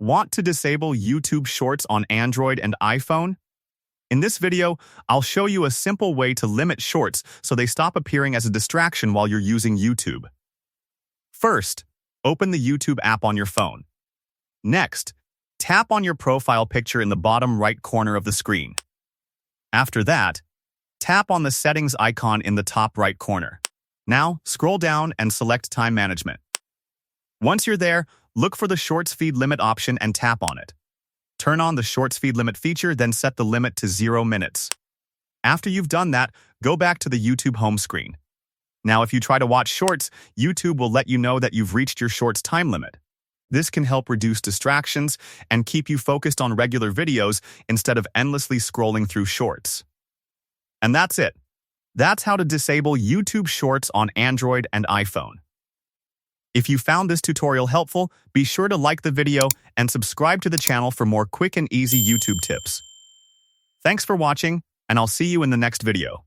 Want to disable YouTube Shorts on Android and iPhone? In this video, I'll show you a simple way to limit Shorts so they stop appearing as a distraction while you're using YouTube. First, open the YouTube app on your phone. Next, tap on your profile picture in the bottom right corner of the screen. After that, tap on the settings icon in the top right corner. Now, scroll down and select Time Management. Once you're there, look for the Shorts Feed Limit option and tap on it. Turn on the Shorts Feed Limit feature, then set the limit to 0 minutes. After you've done that, go back to the YouTube home screen. Now, if you try to watch Shorts, YouTube will let you know that you've reached your Shorts time limit. This can help reduce distractions and keep you focused on regular videos instead of endlessly scrolling through Shorts. And that's it. That's how to disable YouTube Shorts on Android and iPhone. If you found this tutorial helpful, be sure to like the video and subscribe to the channel for more quick and easy YouTube tips. Thanks for watching, and I'll see you in the next video.